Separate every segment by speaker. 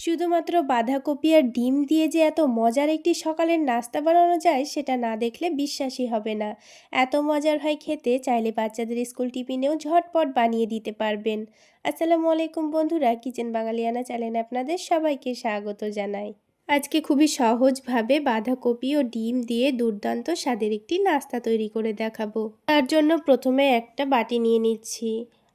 Speaker 1: শুধুমাত্র বাঁধাকপি আর ডিম দিয়ে যে এত মজার একটি সকালের নাস্তা বানানো যায় সেটা না দেখলে বিশ্বাসই হবে না। এত মজার হয় খেতে, চাইলে বাচ্চাদের স্কুল টিফিনেও ঝটপট বানিয়ে দিতে পারবেন। আসসালামু আলাইকুম বন্ধুরা, কিচেন বাঙালিয়ানা চ্যানেলে আপনাদের সবাইকে স্বাগত জানাই। আজকে খুবই সহজভাবে বাঁধাকপি ও ডিম দিয়ে দুর্দান্ত স্বাদের একটি নাস্তা তৈরি করে দেখাবো। তার জন্য প্রথমে একটা বাটি নিয়ে নিচ্ছি,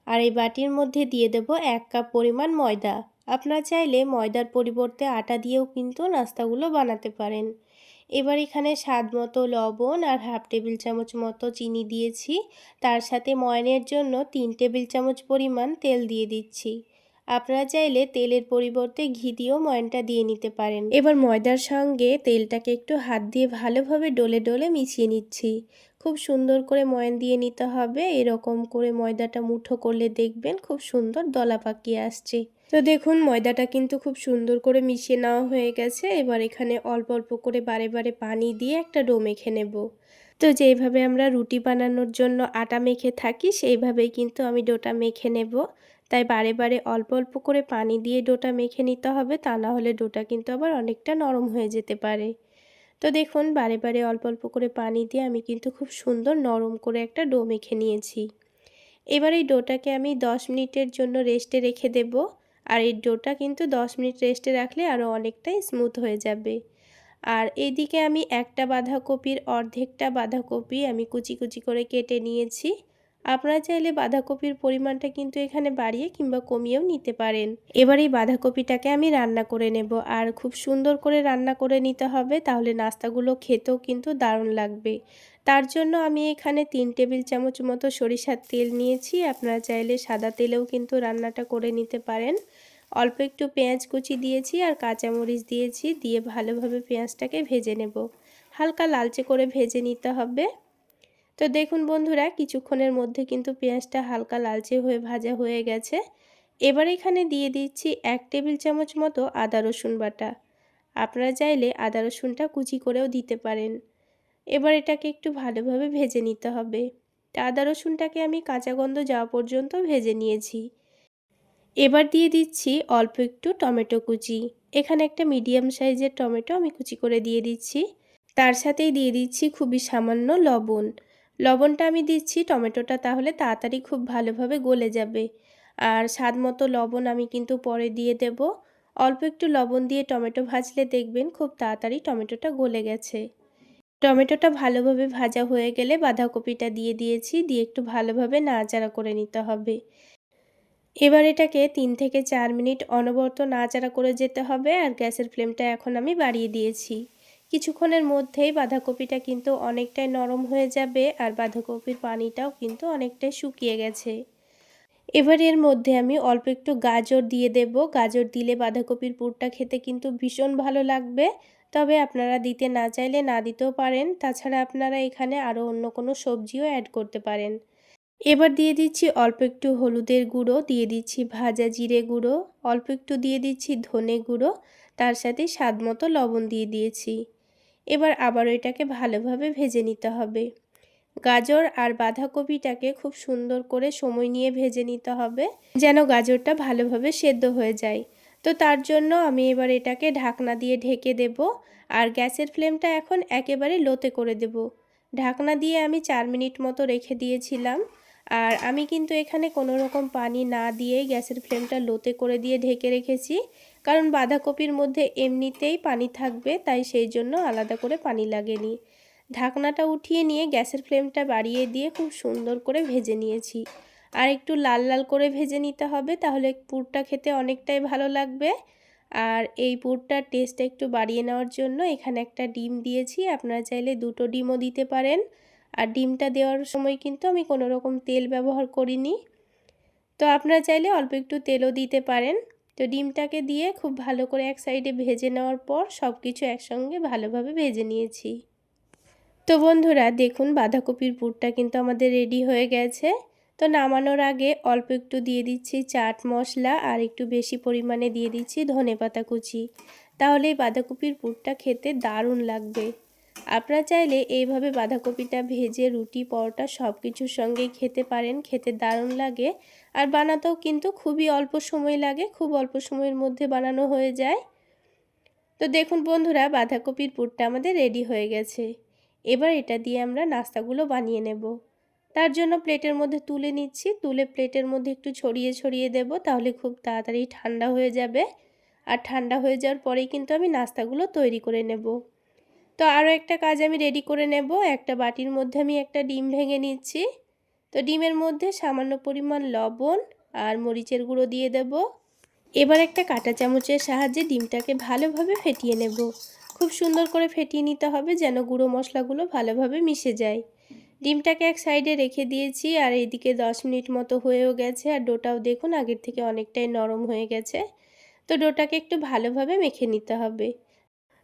Speaker 1: আর এই বাটির মধ্যে দিয়ে দেব 1 কাপ পরিমাণ ময়দা। আপনারা চাইলে ময়দার পরিবর্তে আটা দিয়েও কিন্তু নাস্তাগুলো বানাতে পারেন। এবার এখানে স্বাদ মতো লবণ আর হাফ টেবিল চামচ মতো চিনি দিয়েছি। তার সাথে ময়ানের জন্য 3 টেবিল চামচ পরিমাণ তেল দিয়ে দিচ্ছি। আপনারা চাইলে তেলের পরিবর্তে ঘি দিয়েও ময়ানটা দিয়ে নিতে পারেন। এবার ময়দার সঙ্গে তেলটাকে একটু হাত দিয়ে ভালোভাবে ডলে ডলে মিশিয়ে নিচ্ছি। খুব সুন্দর করে ময়ান দিয়ে নিতে হবে। এরকম করে ময়দাটা মুঠো করলে দেখবেন খুব সুন্দর দলা পাকিয়ে আসছে। তো দেখুন ময়দাটা কিন্তু খুব সুন্দর করে মিশিয়ে নেওয়া হয়ে গেছে। এবার এখানে অল্প অল্প করে বারে বারে পানি দিয়ে একটা ডো মেখে নেব। তো যেইভাবে আমরা রুটি বানানোর জন্য আটা মেখে থাকি সেইভাবেই কিন্তু আমি ডোটা মেখে নেব। তাই বারে বারে অল্প অল্প করে পানি দিয়ে ডোটা মেখে নিতে হবে, তা না হলে ডোটা কিন্তু আবার অনেকটা নরম হয়ে যেতে পারে। তো দেখুন বারে বারে অল্প অল্প করে পানি দিয়ে আমি কিন্তু খুব সুন্দর নরম করে একটা ডো মেখে নিয়েছি। এবার এই ডোটাকে আমি 10 মিনিটের জন্য রেস্টে রেখে দেব। আর এই ডোটা কিন্তু 10 মিনিট রেস্টে রাখলে আরও অনেকটাই স্মুথ হয়ে যাবে। আর এইদিকে আমি একটা বাঁধাকপির অর্ধেকটা বাঁধাকপি আমি কুচি কুচি করে কেটে নিয়েছি। আপনারা চাইলে বাঁধাকপির পরিমাণটা কিন্তু এখানে বাড়িয়ে কিংবা কমিয়েও নিতে পারেন। এবার এই বাঁধাকপিটাকে আমি রান্না করে নেব, আর খুব সুন্দর করে রান্না করে নিতে হবে, তাহলে নাস্তাগুলো খেতেও কিন্তু দারুণ লাগবে। তার জন্য আমি এখানে 3 টেবিল চামচ মতো সরিষার তেল নিয়েছি। আপনারা চাইলে সাদা তেলেও কিন্তু রান্নাটা করে নিতে পারেন। অল্প একটু পেঁয়াজ কুচি দিয়েছি আর কাঁচামরিচ দিয়েছি, দিয়ে ভালোভাবে পেঁয়াজটাকে ভেজে নেব। হালকা লালচে করে ভেজে নিতে হবে। তো দেখুন বন্ধুরা, কিছুক্ষণের মধ্যে কিন্তু পেঁয়াজটা হালকা লালচে হয়ে ভাজা হয়ে গেছে। এবার এখানে দিয়ে দিচ্ছি 1 টেবিল চামচ মতো আদা রসুন বাটা। আপনারা চাইলে আদা রসুনটা কুচি করেও দিতে পারেন। এবার এটাকে একটু ভালোভাবে ভেজে নিতে হবে। আদা রসুনটাকে আমি কাঁচা গন্ধ যাওয়া পর্যন্ত ভেজে নিয়েছি। এবার দিয়ে দিচ্ছি অল্প একটু টমেটো কুচি। এখানে একটা মিডিয়াম সাইজের টমেটো আমি কুচি করে দিয়ে দিচ্ছি। তার সাথেই দিয়ে দিচ্ছি খুবই সামান্য লবণ। লবণটা আমি দিচ্ছি টমেটোটা তাহলে তাড়াতাড়ি খুব ভালোভাবে গলে যাবে। আর স্বাদ মতো লবণ আমি কিন্তু পরে দিয়ে দেব। অল্প একটু লবণ দিয়ে টমেটো ভাজলে দেখবেন খুব তাড়াতাড়ি টমেটোটা গলে গেছে। টমেটোটা ভালোভাবে ভাজা হয়ে গেলে বাঁধাকপিটা দিয়ে দিয়েছি, দিয়ে একটু ভালোভাবে নাড়াচাড়া করে নিতে হবে। এবার এটাকে 3 থেকে 4 মিনিট অনবরত নাড়াচাড়া করে যেতে হবে, আর গ্যাসের ফ্লেমটা এখন আমি বাড়িয়ে দিয়েছি। কিছুক্ষণের মধ্যেই বাঁধাকপিটা কিন্তু অনেকটাই নরম হয়ে যাবে, আর বাঁধাকপির পানিটাও কিন্তু অনেকটাই শুকিয়ে গেছে। এবার এর মধ্যে আমি অল্প একটু গাজর দিয়ে দেব। গাজর দিলে বাঁধাকপির পুরটা খেতে কিন্তু ভীষণ ভালো লাগবে। তবে আপনারা দিতে না চাইলে না দিতেও পারেন। তাছাড়া আপনারা এখানে আরও অন্য কোনো সবজিও অ্যাড করতে পারেন। এবার দিয়ে দিচ্ছি অল্প একটু হলুদের গুঁড়ো, দিয়ে দিচ্ছি ভাজা জিরে গুঁড়ো, অল্প একটু দিয়ে দিচ্ছি ধনে গুঁড়ো, তার সাথে স্বাদ মতো লবণ দিয়ে দিয়েছি। এবার আবারও এটাকে ভালোভাবে ভেজে নিতে হবে। গাজর আর বাঁধাকপিটাকে খুব সুন্দর করে সময় নিয়ে ভেজে নিতে হবে, যেন গাজরটা ভালোভাবে সেদ্ধ হয়ে যায়। তো তার জন্য আমি এবার এটাকে ঢাকনা দিয়ে ঢেকে দেব, আর গ্যাসের ফ্লেমটা এখন একেবারে লোতে করে দেব। ঢাকনা দিয়ে আমি 4 মিনিট মতো রেখে দিয়েছিলাম। আর আমি কিন্তু এখানে কোনো রকম পানি না দিয়েই গ্যাসের ফ্লেমটা লোতে করে দিয়ে ঢেকে রেখেছি, কারণ বাঁধাকপির মধ্যে এমনিতেই পানি থাকবে, তাই সেই জন্য আলাদা করে পানি লাগেনি। ঢাকনাটা উঠিয়ে নিয়ে গ্যাসের ফ্লেমটা বাড়িয়ে দিয়ে খুব সুন্দর করে ভেজে নিয়েছি। আর একটু লাল লাল করে ভেজে নিতে হবে, তাহলে পুরটা খেতে অনেকটাই ভালো লাগবে। আর এই পুরটার টেস্টটা একটু বাড়িয়ে নেওয়ার জন্য এখানে একটা ডিম দিয়েছি। আপনারা চাইলে 2টো ডিমও দিতে পারেন। আর ডিমটা দেওয়ার সময় কিন্তু আমি কোনো রকম তেল ব্যবহার করিনি। তো আপনারা চাইলে অল্প একটু তেলও দিতে পারেন। তো ডিমটাকে দিয়ে খুব ভালো করে এক সাইডে ভেজে নেওয়ার পর সব কিছু একসঙ্গে ভালোভাবে ভেজে নিয়েছি। তো বন্ধুরা দেখুন বাঁধাকপির পুরটা কিন্তু আমাদের রেডি হয়ে গেছে। তো নামানোর আগে অল্প একটু দিয়ে দিচ্ছি চাট মশলা, আর একটু বেশি পরিমাণে দিয়ে দিচ্ছি ধনেপাতা কুচি। তাহলে এই বাঁধাকপির পুরটা খেতে দারুণ লাগবে। আপনারা চাইলে এইভাবে বাঁধাকপিটা ভেজে রুটি, পরোটা সব কিছুর সঙ্গেই খেতে পারেন, খেতে দারুণ লাগে। আর বানাতেও কিন্তু খুবই অল্প সময় লাগে, খুব অল্প সময়ের মধ্যে বানানো হয়ে যায়। তো দেখুন বন্ধুরা, বাঁধাকপির পুরটা আমাদের রেডি হয়ে গেছে। এবার এটা দিয়ে আমরা নাস্তাগুলো বানিয়ে নেব। তার জন্য প্লেটের মধ্যে তুলে নিচ্ছি, তুলে প্লেটের মধ্যে একটু ছড়িয়ে ছড়িয়ে দেব, তাহলে খুব তাড়াতাড়ি ঠান্ডা হয়ে যাবে। আর ঠান্ডা হয়ে যাওয়ার পরেই কিন্তু আমি নাস্তাগুলো তৈরি করে নেব। তো আরও একটা কাজ আমি রেডি করে নেব। একটা বাটির মধ্যে আমি একটা ডিম ভেঙে নিচ্ছি। তো ডিমের মধ্যে সামান্য পরিমাণ লবণ আর মরিচের গুঁড়ো দিয়ে দেব। এবার একটা কাঁটা চামচের সাহায্যে ডিমটাকে ভালোভাবে ফেটিয়ে নেব। খুব সুন্দর করে ফেটিয়ে নিতে হবে যেন গুঁড়ো মশলাগুলো ভালোভাবে মিশে যায়। ডিমটাকে এক সাইডে রেখে দিয়েছি আর এইদিকে 10 মিনিট মতো হয়েও গেছে। আর ডোটাও দেখুন আগের থেকে অনেকটাই নরম হয়ে গেছে। তো ডোটাকে একটু ভালোভাবে মেখে নিতে হবে।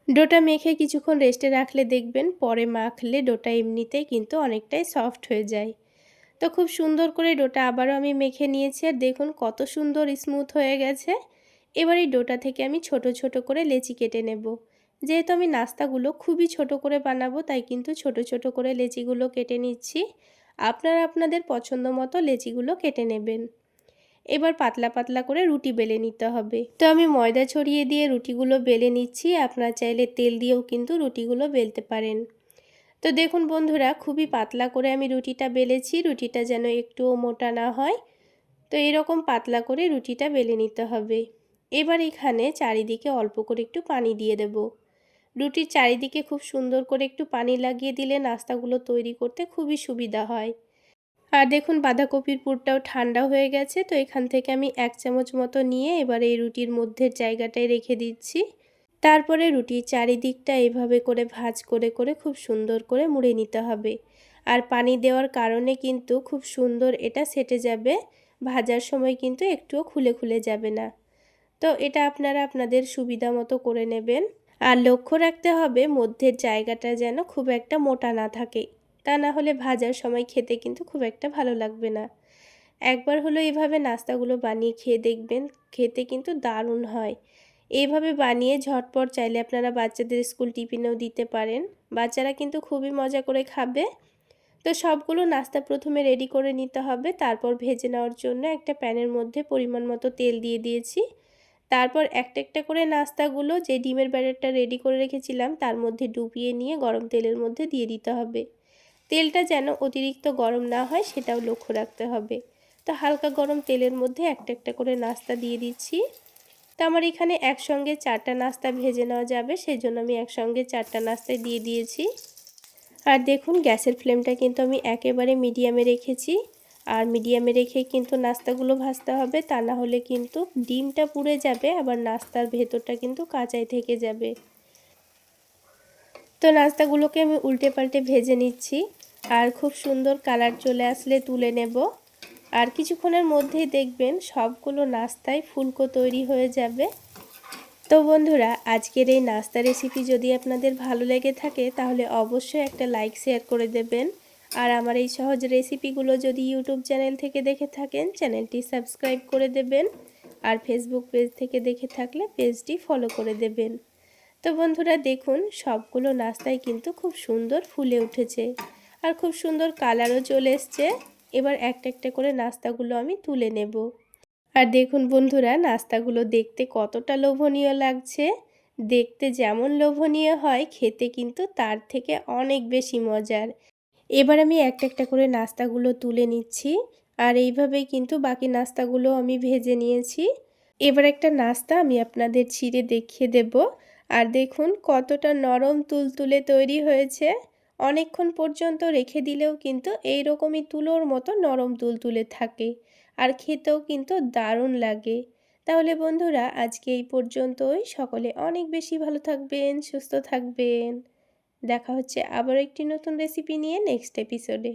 Speaker 1: ডোটা মেখে কিছুক্ষণ রেস্টে রাখলে দেখবেন পরে মাখলে ডোটা এমনিতেই কিন্তু অনেকটাই সফট হয়ে যায়। তো খুব সুন্দর করে ডোটা আবারও আমি মেখে নিয়েছি আর দেখুন কত সুন্দর স্মুথ হয়ে গেছে। এবার এই ডোটা থেকে আমি ছোট ছোট করে লেচি কেটে নেব। যেহেতু আমি নাস্তাগুলো খুবই ছোট করে বানাবো, তাই কিন্তু ছোট ছোট করে লেচিগুলো কেটে নিচ্ছি। আপনারা আপনাদের পছন্দ মতো লেচিগুলো কেটে নেবেন। এবার পাতলা পাতলা করে রুটি বেলে নিতে হবে। তো আমি ময়দা ছড়িয়ে দিয়ে রুটিগুলো বেলে নিচ্ছি। আপনারা চাইলে তেল দিয়েও কিন্তু রুটিগুলো বেলতে পারেন। তো দেখুন বন্ধুরা, খুবই পাতলা করে আমি রুটিটা বেলেছি, রুটিটা যেন একটুও মোটা না হয়। তো এরকম পাতলা করে রুটিটা বেলে নিতে হবে। এবার এখানে চারিদিকে অল্প করে একটু পানি দিয়ে দেব। রুটির চারিদিকে খুব সুন্দর করে একটু পানি লাগিয়ে দিলে নাস্তাগুলো তৈরি করতে খুবই সুবিধা হয়। আর দেখুন বাঁধাকপির পুরটাও ঠান্ডা হয়ে গেছে। তো এখান থেকে আমি 1 চামচ মতো নিয়ে এবার এই রুটির মধ্যে জায়গাটায় রেখে দিচ্ছি। তারপরে রুটির চারিদিকটা এইভাবে করে ভাঁজ করে করে খুব সুন্দর করে মুড়ে নিতে হবে। আর পানি দেওয়ার কারণে কিন্তু খুব সুন্দর এটা সেটে যাবে। ভাজার সময় কিন্তু একটুও খুলে খুলে যাবে না। তো এটা আপনারা আপনাদের সুবিধা মতো করে নেবেন। আর লক্ষ্য রাখতে হবে মধ্যের জায়গাটা যেন খুব একটা মোটা না থাকে, তা না হলে ভাজার সময় খেতে কিন্তু খুব একটা ভালো লাগবে না। একবার হলো এভাবে নাস্তাগুলো বানিয়ে খেয়ে দেখবেন, খেতে কিন্তু দারুণ হয়। এইভাবে বানিয়ে ঝটপট চাইলে আপনারা বাচ্চাদের স্কুল টিফিনেও দিতে পারেন। বাচ্চারা কিন্তু খুবই মজা করে খাবে। তো সবগুলো নাস্তা প্রথমে রেডি করে নিতে হবে। তারপর ভেজে নেওয়ার জন্য একটা প্যানের মধ্যে পরিমাণ মতো তেল দিয়ে দিয়েছি। তারপর একটা একটা করে নাস্তাগুলো যে ডিমের ব্যাটারটা রেডি করে রেখেছিলাম তার মধ্যে ডুবিয়ে নিয়ে গরম তেলের মধ্যে দিয়ে দিতে হবে। তেলটা যেন অতিরিক্ত গরম না হয় সেটাও লক্ষ্য রাখতে হবে। তো হালকা গরম তেলের মধ্যে একটা একটা করে নাস্তা দিয়ে দিচ্ছি। তো আমার এখানে একসঙ্গে 4টা নাস্তা ভেজে নেওয়া যাবে, সেজন্য আমি একসঙ্গে 4টা নাস্তায় দিয়ে দিয়েছি। আর দেখুন গ্যাসের ফ্লেমটা কিন্তু আমি একেবারে মিডিয়ামে রেখেছি। আর মিডিয়ামে রেখেই কিন্তু নাস্তাগুলো ভাজতে হবে, তা না হলে কিন্তু ডিমটা পুড়ে যাবে, আবার নাস্তার ভেতরটা কিন্তু কাঁচাই থেকে যাবে। তো নাস্তাগুলোকে আমি উল্টে পাল্টে ভেজে নিচ্ছি। আর খুব সুন্দর কালার চলে আসলে তুলে নেব। আর কিছুক্ষণের মধ্যেই দেখবেন সবগুলো নাস্তায় ফুলকো তৈরি হয়ে যাবে। তো বন্ধুরা, আজকের এই নাস্তা রেসিপি যদি আপনাদের ভালো লেগে থাকে তাহলে অবশ্যই একটা লাইক শেয়ার করে দেবেন। আর আমার এই সহজ রেসিপিগুলো যদি ইউটিউব চ্যানেল থেকে দেখে থাকেন চ্যানেলটি সাবস্ক্রাইব করে দেবেন। আর ফেসবুক পেজ থেকে দেখে থাকলে পেজটি ফলো করে দেবেন। তো বন্ধুরা দেখুন সবগুলো নাস্তাই কিন্তু খুব সুন্দর ফুলে উঠেছে আর খুব সুন্দর কালারও চলে এসছে। এবার একটা একটা করে নাস্তাগুলো আমি তুলে নেব। আর দেখুন বন্ধুরা, নাস্তাগুলো দেখতে কতটা লোভনীয় লাগছে। দেখতে যেমন লোভনীয় হয় খেতে কিন্তু তার থেকে অনেক বেশি মজার। এবার আমি একটা একটা করে নাস্তাগুলো তুলে নিচ্ছি। আর এইভাবেই কিন্তু বাকি নাস্তাগুলো আমি ভেজে নিয়েছি। এবার একটা নাস্তা আমি আপনাদের ছিঁড়ে দেখিয়ে দেব। আর দেখুন কতটা নরম তুলতুলে তৈরি হয়েছে। অনেকক্ষণ পর্যন্ত রেখে দিলেও কিন্তু এই রকমই তুলোর মতো নরম তুলতুলে থাকে। আর খেতেও কিন্তু দারুণ লাগে। তাহলে বন্ধুরা আজকে এই পর্যন্তই। সকলে অনেক বেশি ভালো থাকবেন, সুস্থ থাকবেন। দেখা হচ্ছে আবার একটি নতুন রেসিপি নিয়ে নেক্সট এপিসোডে।